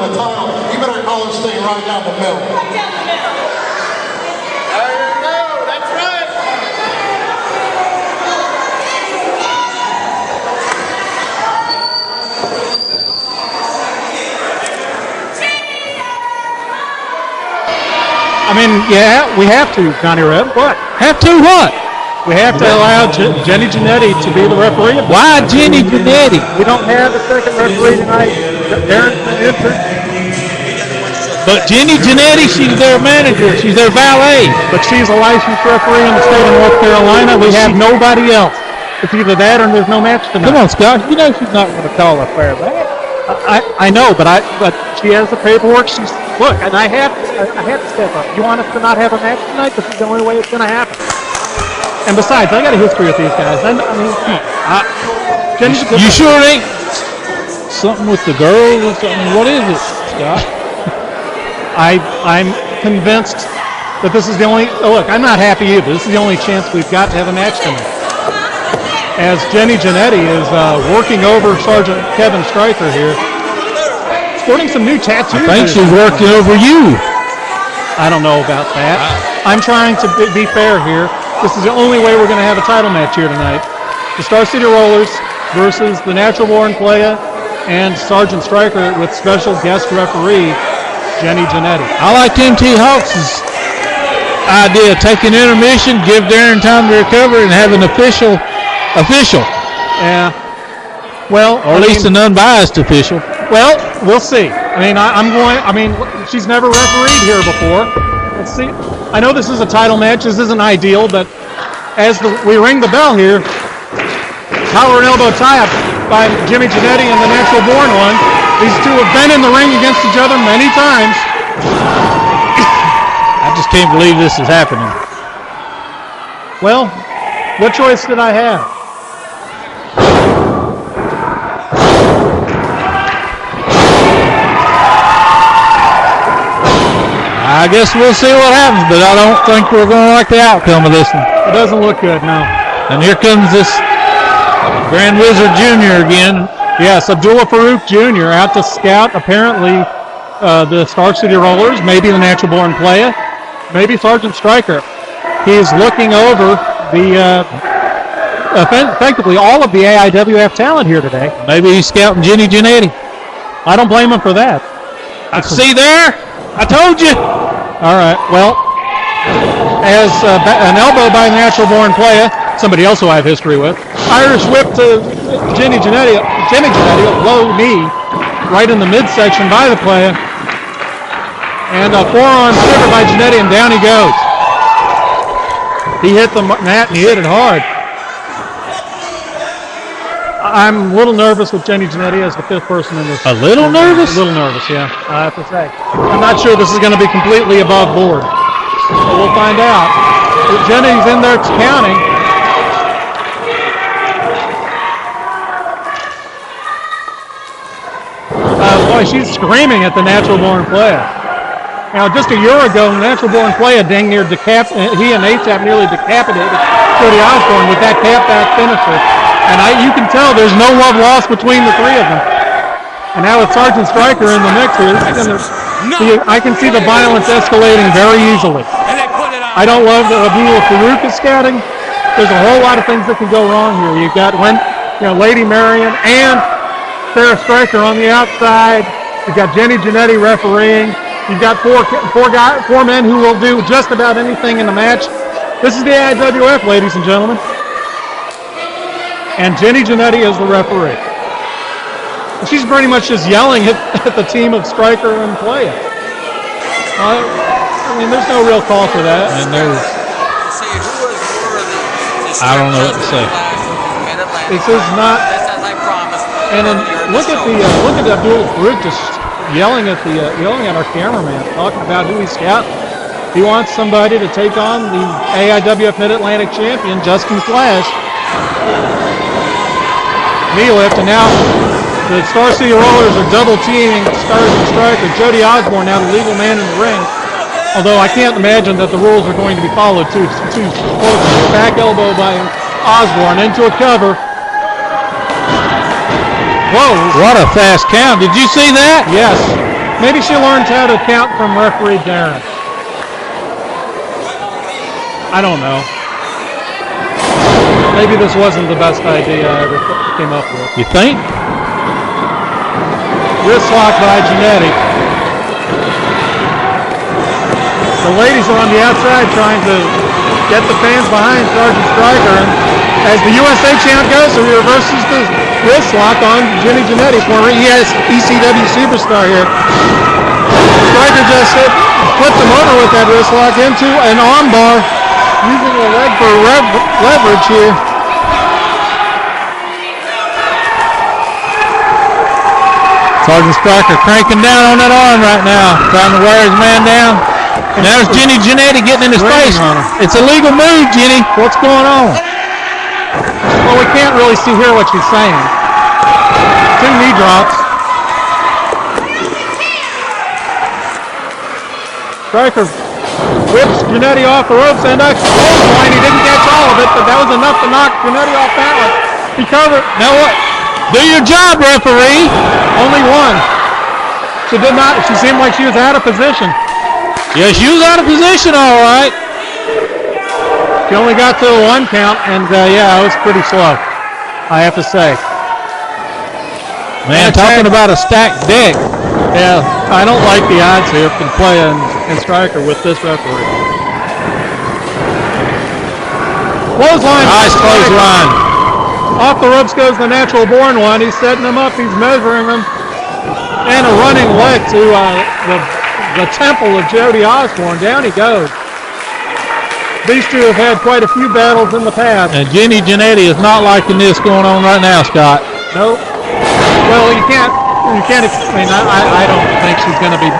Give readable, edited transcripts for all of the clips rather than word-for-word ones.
the title, you better call this thing right down the middle. Right down the middle. There you go. That's right. I mean, yeah, we have to, Johnny Red. What? Have to what? We have to allow Jenny Janetti to be the referee. Why Jenny Janetti? We don't have a second referee tonight. Darren's the intern. But Jenny Janetti, she's their manager. She's their valet. But she's a licensed referee in the state of North Carolina. We have nobody else. It's either that or there's no match tonight. Come on, Scott. You know she's not going to call a fair match. I know, but she has the paperwork. Look, and I have to step up. You want us to not have a match tonight? This is the only way it's going to happen. And besides, I got a history with these guys. I mean, come on. You sure it ain't something with the girls or something? What is it, Scott? I'm convinced that this is the only. Look, I'm not happy either. This is the only chance we've got to have a match tonight. As Jenny Janetti is working over Sergeant Kevin Stryker here, sporting some new tattoos. I think she's working over you. I don't know about that. I'm trying to be fair here. This is the only way we're going to have a title match here tonight. The Starr City Rollers versus the Natural Born Playa and Sergeant Stryker with special guest referee Jenny Janetti. I like MT Hawks' idea. Take an intermission, give Darren time to recover, and have an official. Yeah. Well, or at least an unbiased official. Well, we'll see. I mean, she's never refereed here before. Let's see. I know this is a title match. This isn't ideal, but as we ring the bell here, power and elbow tie-up by Jimmy Janetti and the Natural Born one. These two have been in the ring against each other many times. I just can't believe this is happening. Well, what choice did I have? I guess we'll see what happens, but I don't think we're going to like the outcome of this one. It doesn't look good, no. And here comes this Grand Wizard Jr. again. Yes, Abdullah Farouk Jr. out to scout, apparently, the Starr City Rollers, maybe the Natural Born Playa, maybe Sergeant Stryker. He's looking over the, effectively, all of the AIWF talent here today. Maybe he's scouting Jenny Janetti. I don't blame him for that. See there? I told you. All right, well, as an elbow by Natural Born Playa, somebody else who I have history with, Irish whip to Jenny Janetti, a low knee, right in the midsection by the Playa, and a forearm shiver by Janetti, and down he goes. He hit the mat, and he hit it hard. I'm a little nervous with Jenny Janetti as the fifth person in this. A little nervous? A little nervous, yeah, I have to say. I'm not sure this is going to be completely above board. But we'll find out. Jenny's in there counting. Boy, she's screaming at the Natural Born Playa. Now, just a year ago, Natural Born Playa dang near he and ASAP nearly decapitated Jody Osborne with that tap-back finisher. And you can tell there's no love lost between the three of them. And now with Sergeant Stryker in the mix here, I can see the violence escalating very easily. I don't love that Abdullah Farouk is scouting. There's a whole lot of things that can go wrong here. You've got Lady Marion and Sarah Stryker on the outside. You've got Jenny Janetti refereeing. You've got four men who will do just about anything in the match. This is the AIWF, ladies and gentlemen. And Jenny Janetti is the referee. And she's pretty much just yelling at the team of Stryker and Playa. I mean, there's no real call for that. And there's, I don't know what to say. This is not. And then look at Abdul Farouk just yelling at our cameraman, talking about who he's scouting. He wants somebody to take on the AIWF Mid-Atlantic champion, Justin Flash. Knee lift, and now the Starr City Rollers are double teaming Sergeant Stryker. Jody Osborne now the legal man in the ring. Although I can't imagine that the rules are going to be followed too closely. Back elbow by Osborne into a cover. Whoa! What a fast count. Did you see that? Yes. Maybe she learned how to count from referee Darren. I don't know. Maybe this wasn't the best idea I ever came up with. You think? Wrist lock by Giannetti. The ladies are on the outside trying to get the fans behind Sergeant Stryker. And as the USA chant goes, he reverses the wrist lock on Ginny Giannetti, former ECW superstar here. Stryker just flipped him over with that wrist lock into an armbar, using a leg for leverage here. Sergeant Stryker cranking down on that arm right now, trying to wear his man down. And there's Ginny Giannetti getting in his face. It's a legal move, Ginny. What's going on? Well, we can't really hear what she's saying. 2 knee drops. Stryker whips Giannetti off the ropes and a clothesline. He didn't catch all of it, but that was enough to knock Giannetti off balance. He covered. Now what? Do your job, referee. Only one. She did not. She seemed like she was out of position. Yeah, she was out of position, all right. She only got to a 1 count, and yeah, it was pretty slow, I have to say. Man, talking about a stacked deck. Yeah, I don't like the odds here from Playa and Stryker with this referee. Clothesline. Nice clothesline. Off the ropes goes the Natural Born one. He's setting him up. He's measuring him. And a running leg to the temple of Jody Osborne. Down he goes. These two have had quite a few battles in the past. And Ginny Giannetti is not liking this going on right now, Scott. Nope. Well, you can't. I mean, I don't think she's going to be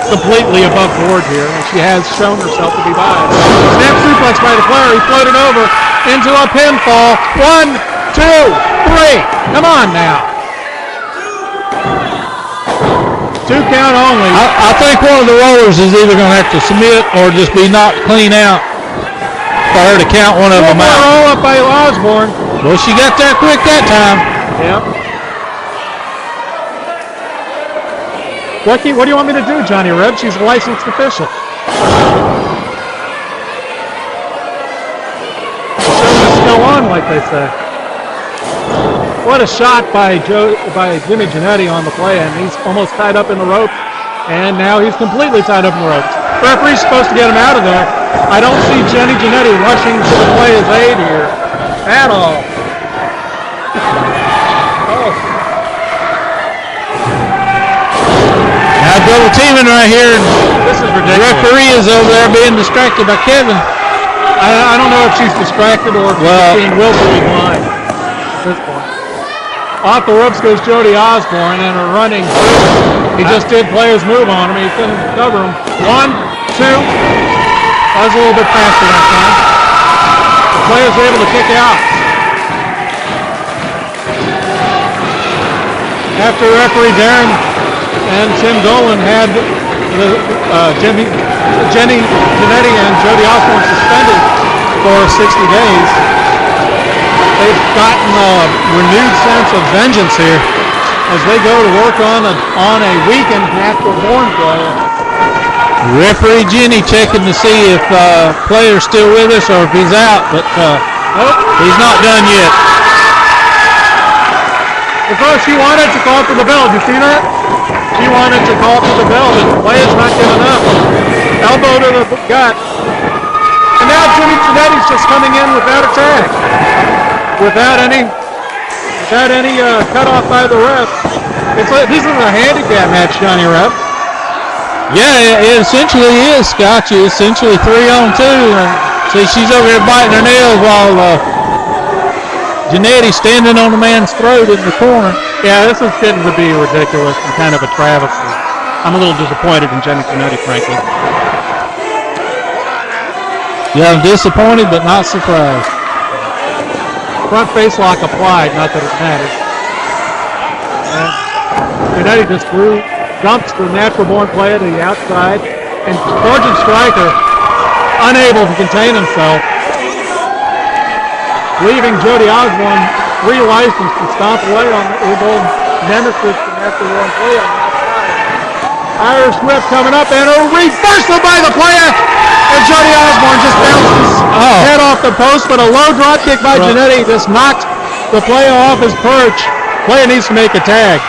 completely above board here. She has shown herself to be biased. Snap suplex by the player. He floated over into a pinfall. 1, 2, 3. Come on now. 2 count only. I think one of the rollers is either going to have to submit or just be knocked clean out for her to count one of them out. Roll up by Osborne. Well, she got there quick that time. Yep. What do you want me to do, Johnny Reb? She's a licensed official. The show must go on, like they say. What a shot by Jimmy Giannetti on the play, and he's almost tied up in the rope. And now he's completely tied up in the ropes. The referee's supposed to get him out of there. I don't see Ginny Giannetti rushing to the player's aid here at all. Now double teaming right here. This is ridiculous. The referee is over there being distracted by Kevin. I don't know if she's distracted or if she's being willfully blind at this point. Off the ropes goes Jody Osborne and a running. He just did player's move on him. He couldn't cover him. 1, 2. That was a little bit faster that time. The player's able to kick out. After referee Darren and Tim Dolan had Jenny Giannetti and Jody Osborne suspended for 60 days. They've gotten a renewed sense of vengeance here as they go to work on a weakened Natural Born Playa. Referee Ginny checking to see if player's still with us or if he's out, but nope, he's not done yet. Because she wanted to call for the bell. Did you see that? She wanted to call for the bell, but the player's not giving up. Elbow to the gut. And now Ginny Giannetti's just coming in without a tag. Without any cutoff by the ref. This is a handicap match, Johnny Rep. Yeah, it essentially is, Scott. You essentially 3-on-2. See, she's over here biting her nails while Giannetti standing on the man's throat in the corner. Yeah, this is getting to be ridiculous and kind of a travesty. I'm a little disappointed in Ginny Giannetti, frankly. Yeah, I'm disappointed, but not surprised. Front face lock applied, not that it matters. And Giannetti just dumps the Natural Born Playa to the outside, and Sergeant Stryker, unable to contain himself, leaving Jody Osborne re-licensed to stomp away on the old nemesis, the Natural Born Playa on the outside. Irish whip coming up, and a reversal by the player. And Jody Osborne just bounced his head off the post, but a low drop kick by Janetti just knocked the player off his perch. Player needs to make a tag.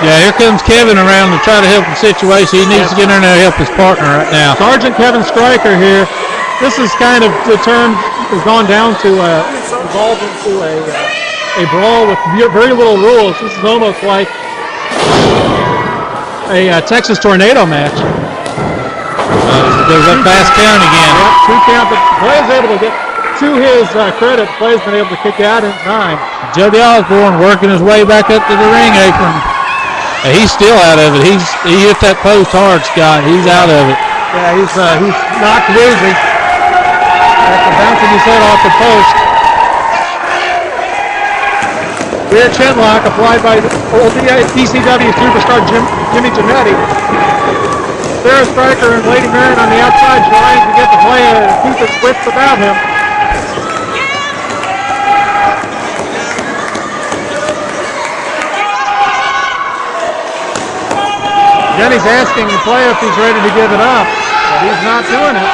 Yeah, here comes Kevin around to try to help the situation. He needs to get in there and help his partner right now. Sergeant Kevin Stryker here. This is kind of the term has gone down to evolved into a brawl with very little rules. This is almost like a Texas tornado match. Goes up fast count again. Yep, 2 count, but Clay is able to get, to his credit, Clay's been able to kick out in time. Jody Osborne working his way back up to the ring apron. He's still out of it. He hit that post hard, Scott. He's out of it. Yeah, he's knocked woozy after bouncing his head off the post. Rear chin lock applied by old DCW superstar Jimmy Janetti. Starr City and Lady Marion on the outside trying to get the player to keep his wits about him. Jenny's asking the player if he's ready to give it up, but he's not doing it.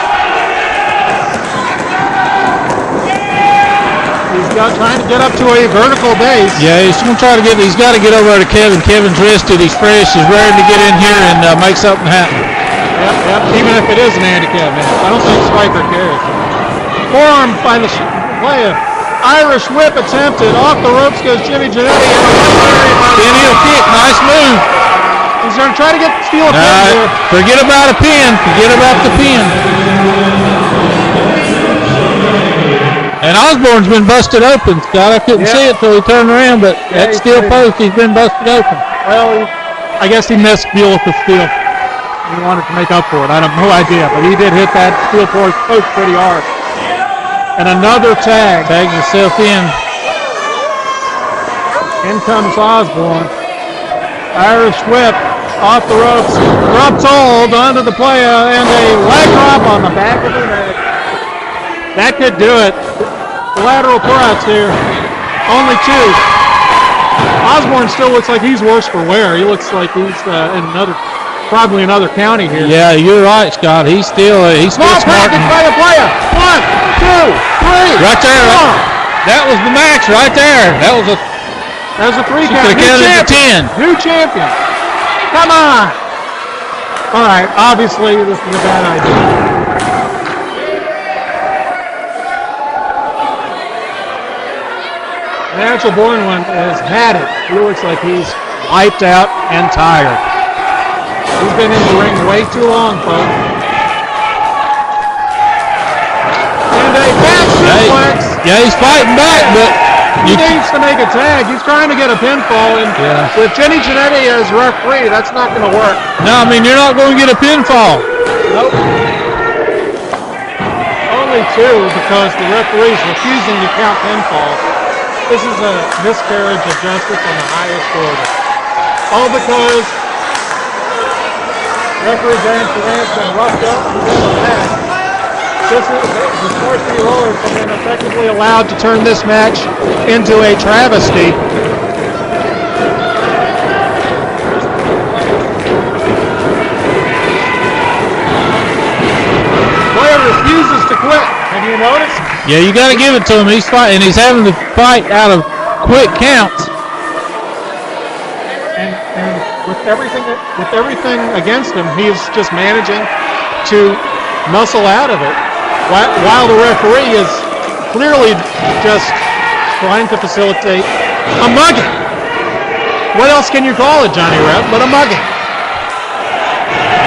He's trying to get up to a vertical base. Yeah, he's going to try to he's got to get over to Kevin. Kevin's rested, he's fresh, he's ready to get in here and make something happen. Yep, even if it is an handicap match. I don't think Stryker cares. Forearm by the player. Irish whip attempted. Off the ropes goes Jimmy Janetti. Pin heel kick, nice move. He's going to try to steal a pin here. Forget about a pin. Forget about the pin. And Osborne's been busted open, Scott. I couldn't see it till he turned around, but that steel post, he's been busted open. Well, I guess he missed deal with the steel. He wanted to make up for it. I have no idea, but he did hit that steel post pretty hard. And another tag. Tagging himself in. In comes Osborne. Irish whip off the ropes. Drops hold onto the player and a leg drop on the back of the neck. That could do it. Lateral cross here. Only 2. Osborne still looks like he's worse for wear. He looks like he's in probably another county here. Yeah, you're right, Scott. He's still smart. Package by the player. 1, 2, 3. Right there. That was the match right there. That was a 3 count. New champion. Come on. All right. Obviously, this is a bad idea. Natural Born one has had it. He looks like he's wiped out and tired. He's been in the ring way too long, folks. And a back suplex. Yeah, he's fighting back, but he needs to make a tag. He's trying to get a pinfall, and with Jenny Janetti as referee, that's not going to work. No, I mean, you're not going to get a pinfall. Nope. Only 2 because the referee's refusing to count pinfalls. This is a miscarriage of justice on the highest order. All because referee Dan Durant's been roughed up and given a match. The Starr City Rollers have been effectively allowed to turn this match into a travesty. Player refuses to quit. Have you noticed? Yeah, you got to give it to him. He's fighting. He's having to fight out of quick counts. And with everything against him, he's just managing to muscle out of it, while the referee is clearly just trying to facilitate a mugging. What else can you call it, Johnny Rep, but a mugging?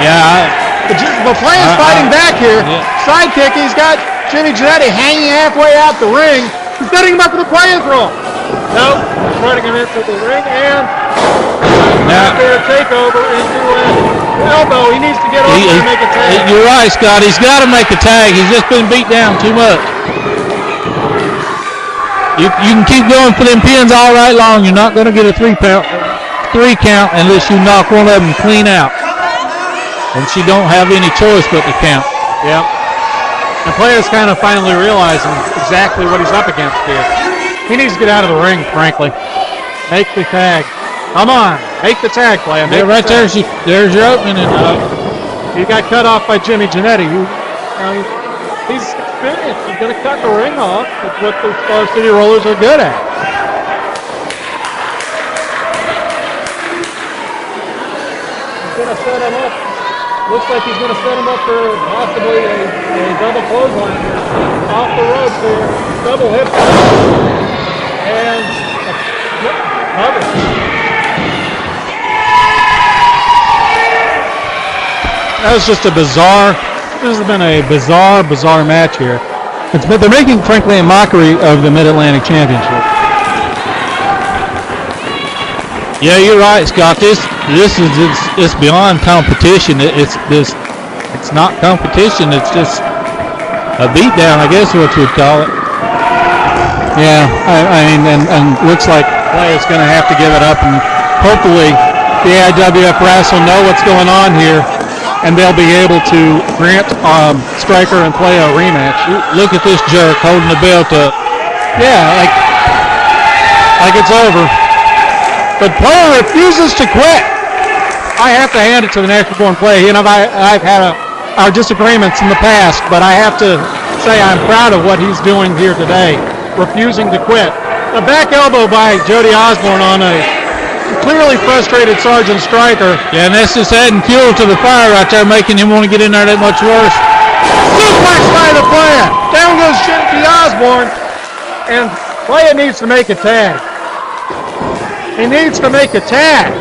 Yeah. The player's fighting back here. Sidekick. He's got Jimmy Janetti hanging halfway out the ring. He's setting him up for the player's roll. Nope. Running him into the ring and after a takeover into an elbow. He needs to get over and make a tag. You're right, Scott. He's got to make a tag. He's just been beat down too much. You can keep going for them pins all right long. You're not going to get a 3 count unless you knock one of them clean out. And she don't have any choice but to count. Yep. The player's kind of finally realizing exactly what he's up against here. He needs to get out of the ring, frankly. Make the tag. Come on, make the tag, Playa. Yeah, right there. There's your opening. And he got cut off by Jimmy Janetti. He's experienced. He's going to cut the ring off. That's what the Starr City Rollers are good at. He's going to set him up. Looks like he's going to set him up for possibly a double clothesline here. Off the rope here. Double hip. And cover. that was just a bizarre. This has been a bizarre match here. They're making, frankly, a mockery of the Mid-Atlantic Championship. Yeah, you're right, Scott. This is beyond competition. It's not competition. It's just a beatdown, I guess, is what you'd call it. Yeah, I mean, and looks like Playa's going to have to give it up, and hopefully the AIWF brass will know what's going on here, and they'll be able to grant Stryker and Playa a rematch. Look at this jerk holding the belt up. Yeah, like it's over. But Playa refuses to quit. I have to hand it to the Natural Born Playa. You know, I've had our disagreements in the past, but I have to say I'm proud of what he's doing here today, refusing to quit. A back elbow by Jody Osborne on a clearly frustrated Sergeant Stryker. Yeah, and that's just adding fuel to the fire right there, making him want to get in there that much worse. Suplex by the Playa. Down goes Jody Osborne, and Playa needs to make a tag. He needs to make a tag.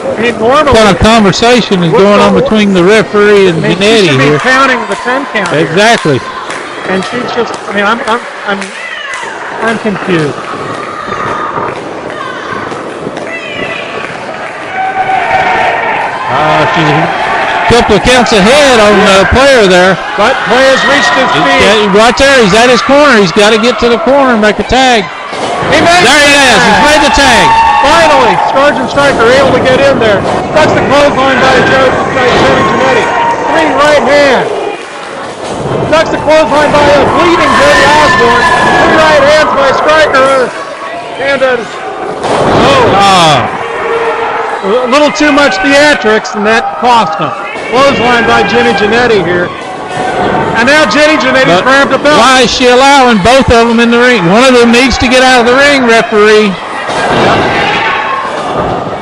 I mean, normally, what kind of conversation is going on between the referee and Janetti here? Here. Counting the 10 count. Exactly. Here. And she's just. I mean, I'm confused. She's a couple of counts ahead on the player there. But Playa's reached his feet. Right there, he's at his corner. He's got to get to the corner and make a tag. There he is. He's made the tag. Finally, Sergeant Stryker able to get in there. That's the clothesline by Jimmy Janetti. Three right hand. Ducks the clothesline by a bleeding Jody Osborne. Three right hands by Stryker. And a little too much theatrics, and that cost him. Clothesline by Jenny Janetti here. And now Jenny Janetti's grabbed a belt. Why is she allowing both of them in the ring? One of them needs to get out of the ring, referee.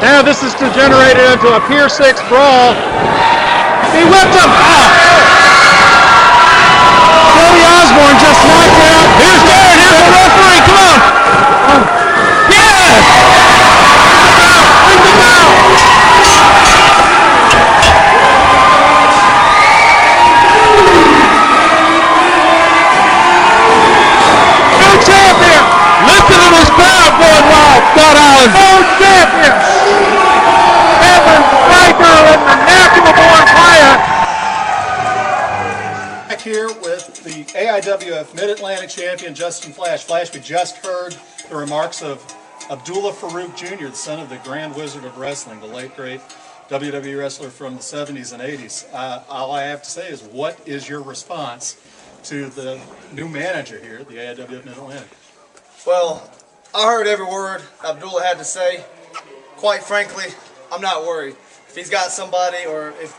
Now this is degenerated into a Pier 6 brawl. He whipped him! Jody Osborne just knocked out. Here's the referee, come on! Yes! Bring the bell! New champion! Listen to this crowd going wild, Scott Allen. New champion! Kevin Stryker and the Natural Born Playa. Back here with the AIWF Mid-Atlantic champion, Justin Flash. Flash, we just heard the remarks of Abdullah Farouk Jr., the son of the Grand Wizard of Wrestling, the late, great WWE wrestler from the 70s and 80s. All I have to say is, what is your response to the new manager here at the AIWF Mid-Atlantic? Well, I heard every word Abdullah had to say. Quite frankly, I'm not worried. If he's got somebody, or if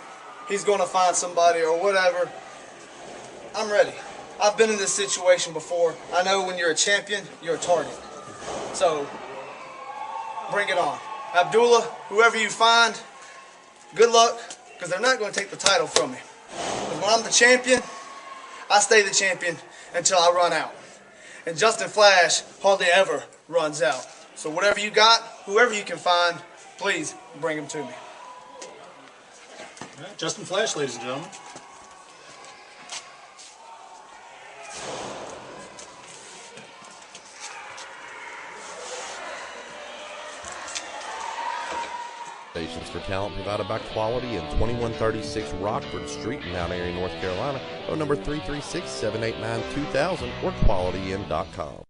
he's going to find somebody, or whatever, I'm ready. I've been in this situation before. I know when you're a champion, you're a target. So, bring it on. Abdullah, whoever you find, good luck, because they're not going to take the title from me. Because when I'm the champion, I stay the champion until I run out. And Justin Flash hardly ever runs out. So whatever you got, whoever you can find, please bring him to me. All right, Justin Flash, ladies and gentlemen. Stations for talent provided by Quality in 2136 Rockford Street in Mount Airy, North Carolina. Phone number 336-789-2000 or qualityinn.com.